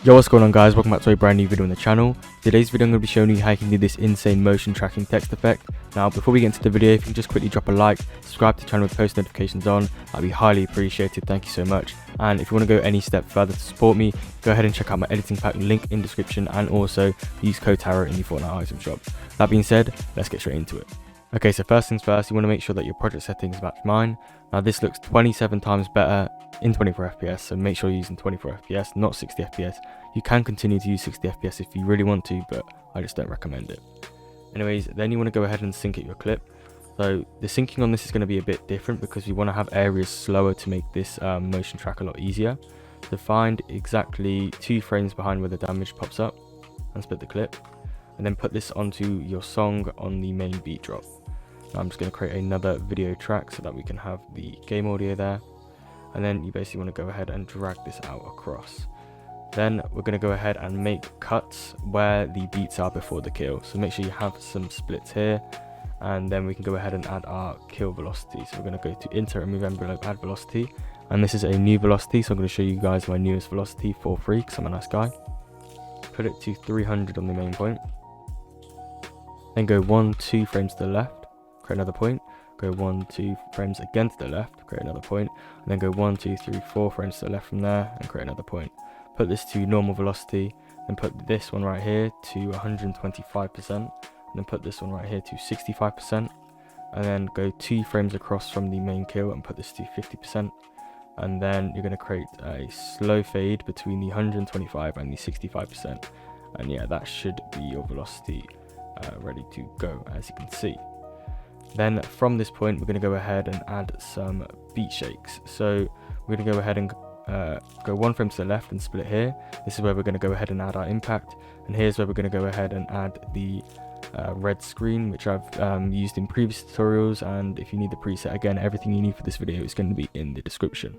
Yo, what's going on guys, welcome back to a brand new video on the channel. Today's video I'm going to be showing you how you can do this insane motion tracking text effect. Now before we get into the video, if you can just quickly drop a like, subscribe to the channel with post notifications on, that'd be highly appreciated, thank you so much. And if you want to go any step further to support me, go ahead and check out my editing pack, link in description, and also use code TARO in the Fortnite item shop. That being said, let's get straight into it. Okay, so first things first, you want to make sure that your project settings match mine. Now this looks 27 times better in 24 FPS, so make sure you're using 24 FPS, not 60 FPS. You can continue to use 60 FPS if you really want to, but I just don't recommend it. Anyways, then you want to go ahead and sync it your clip. So the syncing on this is going to be a bit different because we want to have areas slower to make this motion track a lot easier. So find exactly 2 frames behind where the damage pops up and split the clip, and then put this onto your song on the main beat drop. Now I'm just going to create another video track so that we can have the game audio there, and then you basically want to go ahead and drag this out across. Then we're going to go ahead and make cuts where the beats are before the kill, so make sure you have some splits here, and then we can go ahead and add our kill velocity. So we're going to go to insert, remove envelope, add velocity, and this is a new velocity, so I'm going to show you guys my newest velocity for free because I'm a nice guy. Put it to 300 on the main point, then go 1-2 frames to the left, create another point, go 1-2 frames again to the left, create another point, and then go 1-2-3-4 frames to the left from there and create another point. Put this to normal velocity, then put this one right here to 125%, and then put this one right here to 65%, and then go 2 frames across from the main kill and put this to 50%, and then you're going to create a slow fade between the 125 and the 65%, and yeah, that should be your velocity ready to go, as you can see. Then from this point we're going to go ahead and add some beat shakes. So we're going to go ahead and go 1 frame to the left and split here. This is where we're going to go ahead and add our impact, and here's where we're going to go ahead and add the red screen, which I've used in previous tutorials, and if you need the preset, again, everything you need for this video is going to be in the description.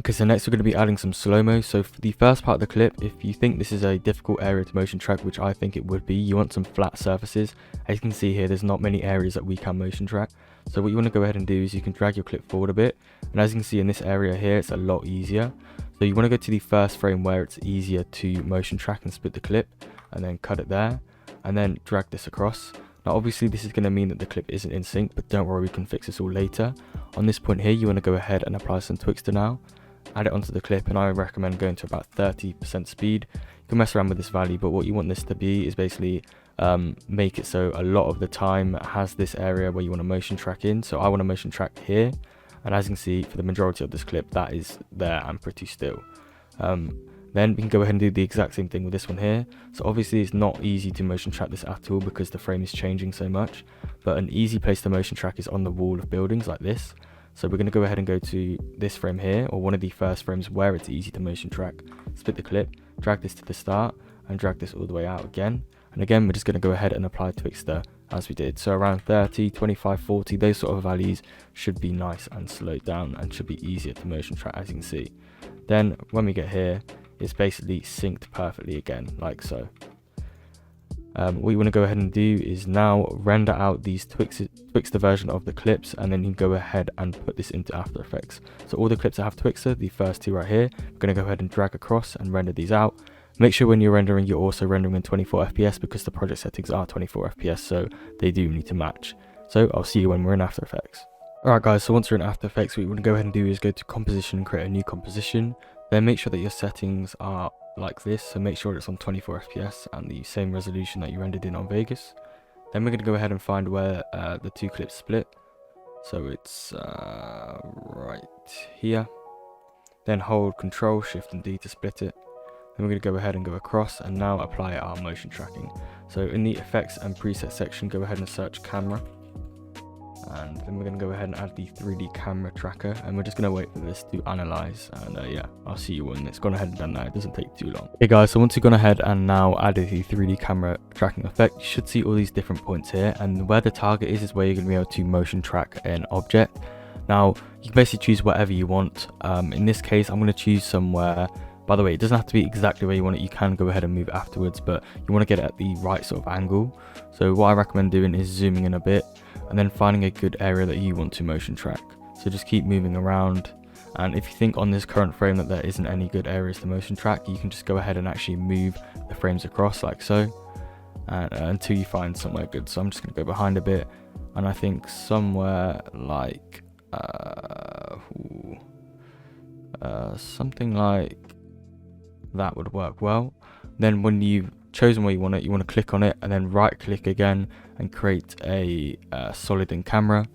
Okay, so next we're going to be adding some slow-mo. So for the first part of the clip, if you think this is a difficult area to motion track, which I think it would be, you want some flat surfaces. As you can see here, there's not many areas that we can motion track. So what you want to go ahead and do is you can drag your clip forward a bit, and as you can see in this area here, it's a lot easier. So you want to go to the first frame where it's easier to motion track and split the clip, and then cut it there, and then drag this across. Now obviously this is going to mean that the clip isn't in sync, but don't worry, we can fix this all later. On this point here, you want to go ahead and apply some Twixtor now. Add it onto the clip, and I would recommend going to about 30% speed. You can mess around with this value, but what you want this to be is basically make it so a lot of the time it has this area where you want to motion track in. So I want to motion track here, and as you can see for the majority of this clip, that is there and pretty still. Then we can go ahead and do the exact same thing with this one here. So obviously it's not easy to motion track this at all because the frame is changing so much, but an easy place to motion track is on the wall of buildings like this. So we're going to go ahead and go to this frame here, or one of the first frames where it's easy to motion track, split the clip, drag this to the start, and drag this all the way out again. And again, we're just going to go ahead and apply Twixtor as we did. So around 30, 25, 40, those sort of values should be nice and slowed down and should be easier to motion track, as you can see. Then when we get here, it's basically synced perfectly again, like so. What you want to go ahead and do is now render out these Twixtor version of the clips, and then you can go ahead and put this into After Effects. So all the clips that have Twixtor, the first 2 right here, we're going to go ahead and drag across and render these out. Make sure when you're rendering, you're also rendering in 24 FPS because the project settings are 24 FPS, so they do need to match. So I'll see you when we're in After Effects. Alright guys, so once we're in After Effects, what you want to go ahead and do is go to Composition, create a new composition. Then make sure that your settings are like this, so make sure it's on 24 FPS and the same resolution that you rendered in on Vegas. Then we're going to go ahead and find where the 2 clips split, so it's right here. Then hold Control, Shift and D to split it. Then we're going to go ahead and go across and now apply our motion tracking. So in the effects and preset section, go ahead and search camera, and then we're going to go ahead and add the 3D camera tracker, and we're just going to wait for this to analyze, and yeah, I'll see you when it's gone ahead and done that. It doesn't take too long. Okay guys, so once you've gone ahead and now added the 3D camera tracking effect, you should see all these different points here, and where the target is where you're going to be able to motion track an object. Now you can basically choose whatever you want. In this case, I'm going to choose somewhere. By the way, it doesn't have to be exactly where you want it, you can go ahead and move afterwards, but you want to get it at the right sort of angle. So what I recommend doing is zooming in a bit and then finding a good area that you want to motion track. So just keep moving around And if you think on this current frame that there isn't any good areas to motion track, you can just go ahead and actually move the frames across like so, and until you find somewhere good. So I'm just going to go behind a bit, and I think somewhere like something like that would work well. Then when you've chosen where you want to click on it, and then right click again and create a solid in camera.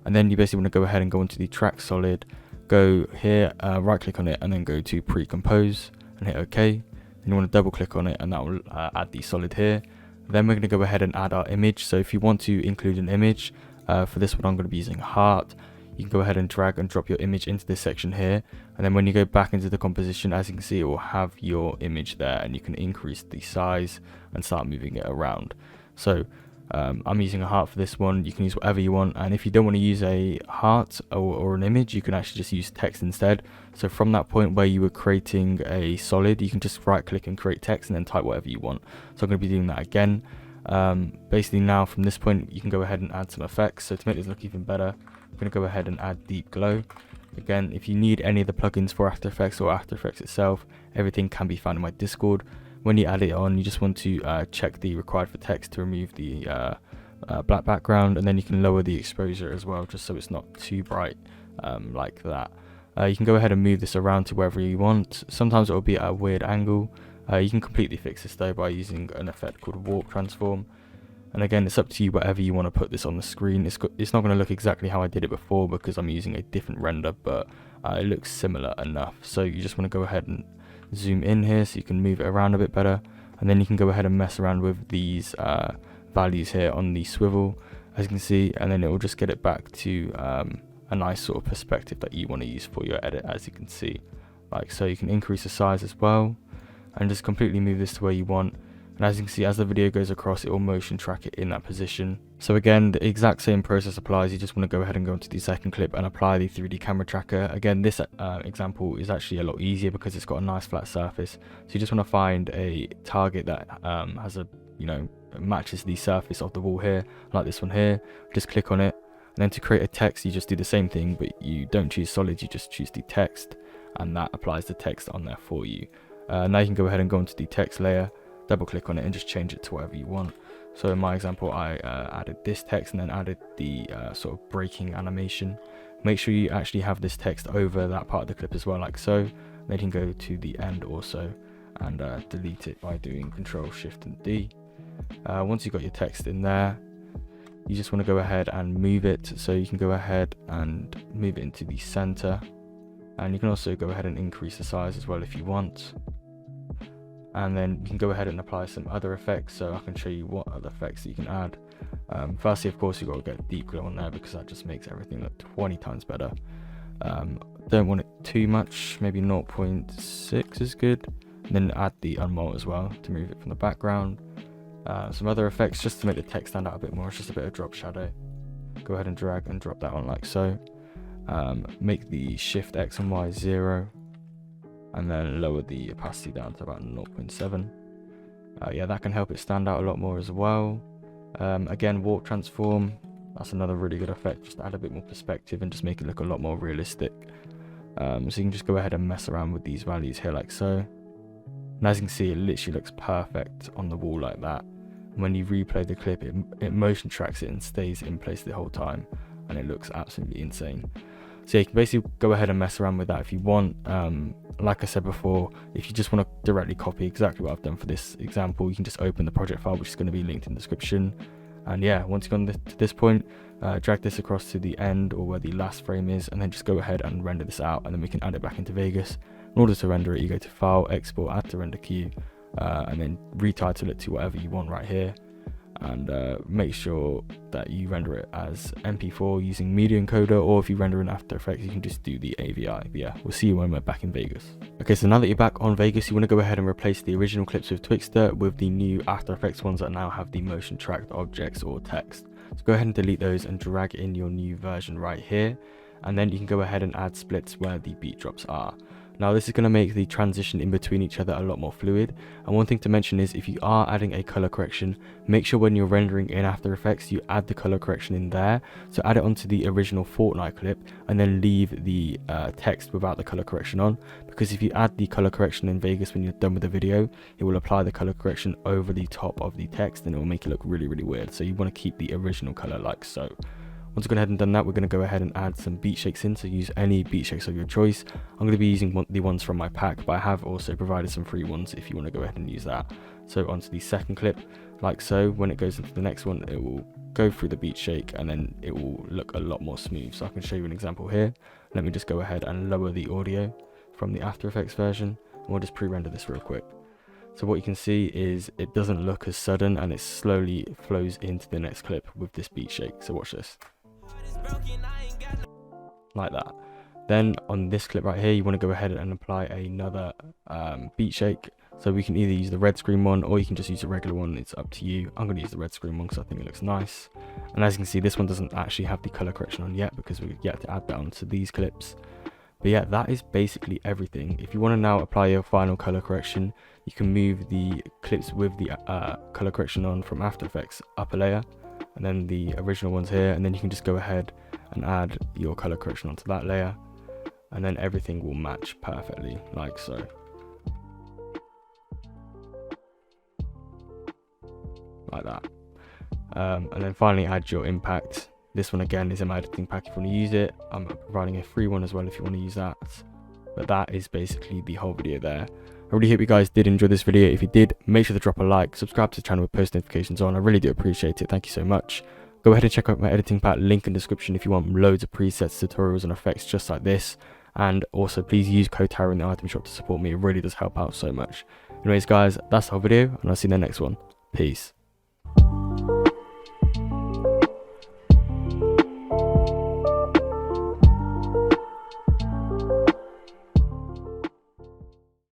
And then you basically want to go ahead and go into the track solid, go here, right click on it, and then go to pre-compose and hit OK. And you want to double click on it, and that will add the solid here. Then we're going to go ahead and add our image. So if you want to include an image, for this one I'm going to be using heart. You can go ahead and drag and drop your image into this section here, and then when you go back into the composition, as you can see, it will have your image there, and you can increase the size and start moving it around. So I'm using a heart for this one. You can use whatever you want, and if you don't want to use a heart or an image, you can actually just use text instead. So from that point where you were creating a solid, you can just right click and create text and then type whatever you want. So I'm going to be doing that again. Basically now from this point you can go ahead and add some effects. So to make this look even better, I'm going to go ahead and add deep glow. Again, if you need any of the plugins for After Effects or After Effects itself, everything can be found in my Discord. When you add it on, you just want to check the required for text to remove the black background, and then you can lower the exposure as well, just so it's not too bright like that. You can go ahead and move this around to wherever you want. Sometimes it will be at a weird angle. You can completely fix this though by using an effect called warp transform. And again, it's up to you whatever you want to put this on the screen. It's not going to look exactly how I did it before because I'm using a different render, but it looks similar enough. So you just want to go ahead and zoom in here so you can move it around a bit better, and then you can go ahead and mess around with these values here on the swivel, as you can see, and then it will just get it back to a nice sort of perspective that you want to use for your edit, as you can see. Like so, you can increase the size as well and just completely move this to where you want. And as you can see, as the video goes across, it will motion track it in that position. So again, the exact same process applies. You just want to go ahead and go into the second clip and apply the 3D camera tracker. Again, this example is actually a lot easier because it's got a nice flat surface. So you just want to find a target that has a, matches the surface of the wall here, like this one here. Just click on it, and then to create a text, you just do the same thing, but you don't choose solid, you just choose the text, and that applies the text on there for you. Now you can go ahead and go into the text layer, double click on it, and just change it to whatever you want. So in my example, I added this text and then added the sort of breaking animation. Make sure you actually have this text over that part of the clip as well, like so. Then you can go to the end also and delete it by doing Control Shift and D. Once you've got your text in there, you just want to go ahead and move it. So you can go ahead and move it into the center, and you can also go ahead and increase the size as well if you want. And then you can go ahead and apply some other effects, so I can show you what other effects that you can add. Firstly, of course, you've got to get deep glow on there because that just makes everything look 20 times better. Don't want it too much, maybe 0.6 is good. And then add the unmold as well to move it from the background. Some other effects just to make the text stand out a bit more. It's just a bit of drop shadow. Go ahead and drag and drop that on like so. Make the shift X and Y 0. And then lower the opacity down to about 0.7. Yeah, that can help it stand out a lot more as well. Again, warp transform, that's another really good effect, just to add a bit more perspective and just make it look a lot more realistic. So you can just go ahead and mess around with these values here like so. And as you can see, it literally looks perfect on the wall like that. And when you replay the clip, it motion tracks it and stays in place the whole time, and it looks absolutely insane. So yeah, you can basically go ahead and mess around with that if you want. Like I said before, if you just want to directly copy exactly what I've done for this example, you can just open the project file, which is going to be linked in the description. And yeah, once you've gone to this point, drag this across to the end or where the last frame is, and then just go ahead and render this out, and then we can add it back into Vegas. In order to render it, you go to File, Export, Add to Render Queue, and then retitle it to whatever you want right here. And make sure that you render it as MP4 using Media Encoder, or if you render in After Effects, you can just do the AVI. But yeah, we'll see you when we're back in Vegas. Okay, so now that you're back on Vegas, you want to go ahead and replace the original clips with Twixtor with the new After Effects ones that now have the motion tracked objects or text. So go ahead and delete those and drag in your new version right here, and then you can go ahead and add splits where the beat drops are. Now this is going to make the transition in between each other a lot more fluid. And one thing to mention is, if you are adding a color correction, make sure when you're rendering in After Effects you add the color correction in there. So add it onto the original Fortnite clip and then leave the text without the color correction on, because if you add the color correction in Vegas when you're done with the video, it will apply the color correction over the top of the text and it will make it look really weird. So you want to keep the original color like so. Once we've gone ahead and done that, we're going to go ahead and add some Beatshakes in. So use any Beatshakes of your choice. I'm going to be using the ones from my pack, but I have also provided some free ones if you want to go ahead and use that. So onto the second clip, like so. When it goes into the next one, it will go through the Beatshake and then it will look a lot more smooth. So I can show you an example here. Let me just go ahead and lower the audio from the After Effects version, and we'll just pre-render this real quick. So what you can see is it doesn't look as sudden and it slowly flows into the next clip with this Beatshake. So watch this. Like that. Then on this clip right here, you want to go ahead and apply another Beatshake. So we can either use the red screen one or you can just use a regular one. It's up to you. I'm going to use the red screen one because I think it looks nice. And as you can see, this one doesn't actually have the color correction on yet because we've yet to add that onto these clips. But yeah, that is basically everything. If you want to now apply your final color correction, you can move the clips with the color correction on from After Effects up a layer, and then the original ones here, and then you can just go ahead and add your color correction onto that layer, and then everything will match perfectly like so. Like that. And then finally add your impact. This one again is in my editing pack if you want to use it. I'm providing a free one as well if you want to use that. But that is basically the whole video there. I really hope you guys did enjoy this video. If you did, make sure to drop a like, subscribe to the channel with post notifications on. I really do appreciate it. Thank you so much. Go ahead and check out my editing pack, link in the description if you want loads of presets, tutorials and effects just like this. And also please use code TARO in the item shop to support me. It really does help out so much. Anyways guys, that's the whole video and I'll see you in the next one. Peace.